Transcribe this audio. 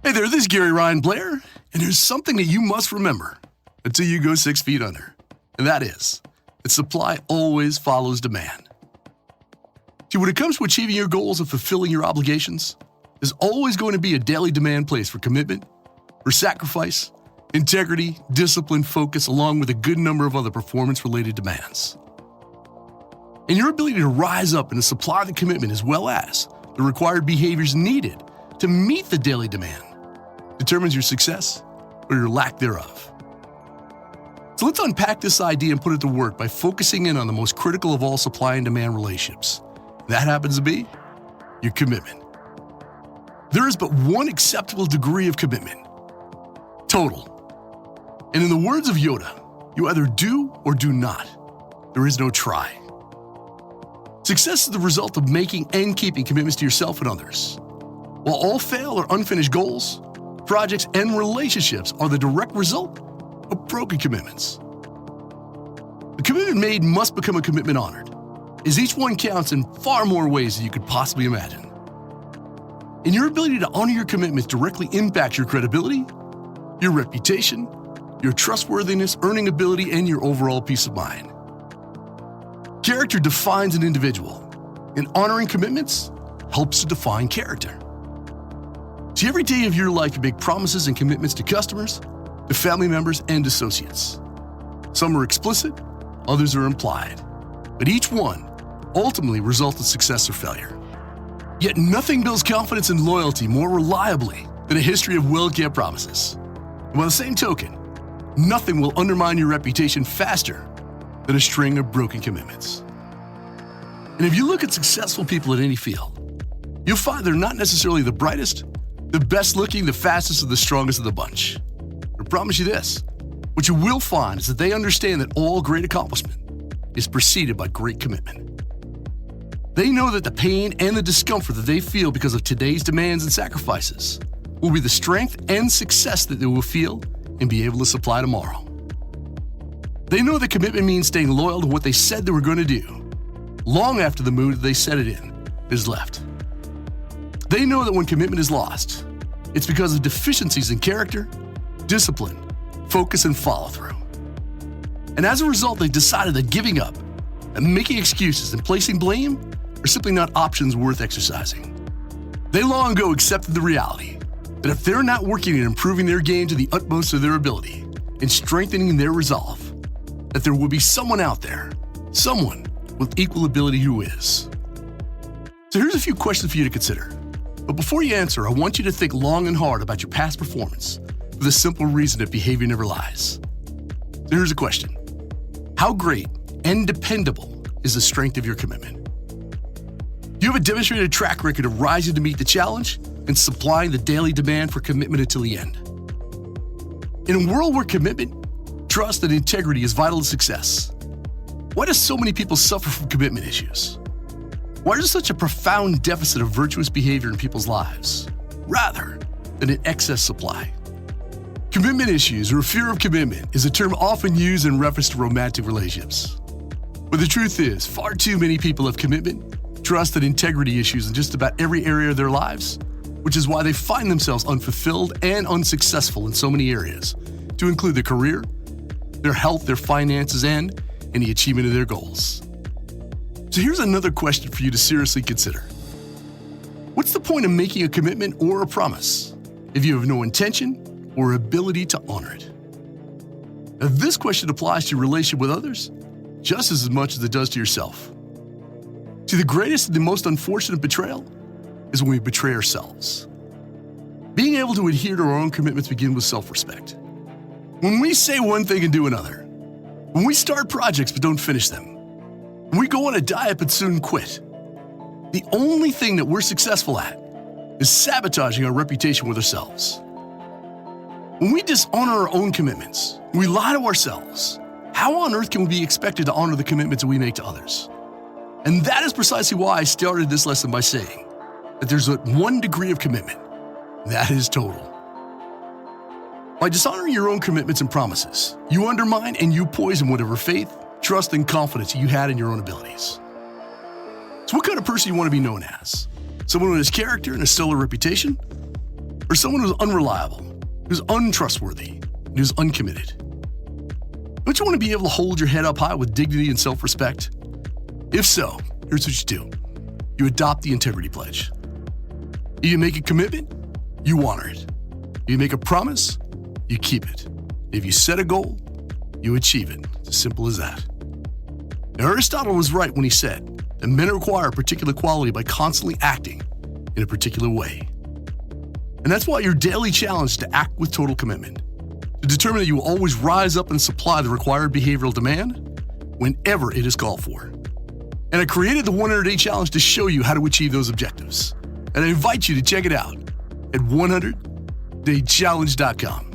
Hey there, this is Gary Ryan Blair, and there's something that you must remember until you go 6 feet under, and that is that supply always follows demand. See, when it comes to achieving your goals and fulfilling your obligations, there's always going to be a daily demand placed for commitment, for sacrifice, integrity, discipline, focus, along with a good number of other performance-related demands. And your ability to rise up and to supply the commitment as well as the required behaviors needed to meet the daily demand determines your success or your lack thereof. So let's unpack this idea and put it to work by focusing in on the most critical of all supply and demand relationships. That happens to be your commitment. There is but one acceptable degree of commitment: total. And in the words of Yoda, you either do or do not. There is no try. Success is the result of making and keeping commitments to yourself and others. While all failed or unfinished goals, projects, and relationships are the direct result of broken commitments. The commitment made must become a commitment honored, as each one counts in far more ways than you could possibly imagine. And your ability to honor your commitments directly impacts your credibility, your reputation, your trustworthiness, earning ability, and your overall peace of mind. Character defines an individual, and honoring commitments helps to define character. See, every day of your life you make promises and commitments to customers, to family members, and associates. Some are explicit, others are implied, but each one ultimately results in success or failure. Yet nothing builds confidence and loyalty more reliably than a history of well-kept promises. And by the same token, nothing will undermine your reputation faster than a string of broken commitments. And if you look at successful people in any field, you'll find they're not necessarily the brightest, the best looking, the fastest, or the strongest of the bunch. I promise you this, what you will find is that they understand that all great accomplishment is preceded by great commitment. They know that the pain and the discomfort that they feel because of today's demands and sacrifices will be the strength and success that they will feel and be able to supply tomorrow. They know that commitment means staying loyal to what they said they were going to do, long after the mood that they set it in is left. They know that when commitment is lost, it's because of deficiencies in character, discipline, focus, and follow-through. And as a result, they decided that giving up and making excuses and placing blame are simply not options worth exercising. They long ago accepted the reality that if they're not working at improving their game to the utmost of their ability and strengthening their resolve, that there will be someone out there, someone with equal ability who is. So here's a few questions for you to consider. But before you answer, I want you to think long and hard about your past performance for the simple reason that behavior never lies. So here's a question. How great and dependable is the strength of your commitment? Do you have a demonstrated track record of rising to meet the challenge and supplying the daily demand for commitment until the end? In a world where commitment, trust, and integrity is vital to success, why do so many people suffer from commitment issues? Why is there such a profound deficit of virtuous behavior in people's lives, rather than an excess supply? Commitment issues, or fear of commitment, is a term often used in reference to romantic relationships. But the truth is, far too many people have commitment, trust, and integrity issues in just about every area of their lives, which is why they find themselves unfulfilled and unsuccessful in so many areas, to include their career, their health, their finances, and the achievement of their goals. So here's another question for you to seriously consider. What's the point of making a commitment or a promise if you have no intention or ability to honor it? Now, this question applies to your relationship with others just as much as it does to yourself. See, the greatest and the most unfortunate betrayal is when we betray ourselves. Being able to adhere to our own commitments begins with self-respect. When we say one thing and do another, when we start projects but don't finish them, when we go on a diet but soon quit, the only thing that we're successful at is sabotaging our reputation with ourselves. When we dishonor our own commitments, when we lie to ourselves, how on earth can we be expected to honor the commitments that we make to others? And that is precisely why I started this lesson by saying that there's one degree of commitment, that is total. By dishonoring your own commitments and promises, you undermine and you poison whatever faith, trust, and confidence you had in your own abilities. So what kind of person you want to be known as? Someone who has character and a stellar reputation? Or or someone who's unreliable, who's untrustworthy, and who's uncommitted? Don't you want to be able to hold your head up high with dignity and self-respect? If so, here's what you do. You adopt the Integrity Pledge. If you make a commitment, you honor it. If you make a promise, you keep it. If you set a goal, you achieve it. It's as simple as that. Now, Aristotle was right when he said that men acquire a particular quality by constantly acting in a particular way. And that's why you're daily challenged to act with total commitment, to determine that you will always rise up and supply the required behavioral demand whenever it is called for. And I created the 100-Day Challenge to show you how to achieve those objectives. And I invite you to check it out at 100daychallenge.com.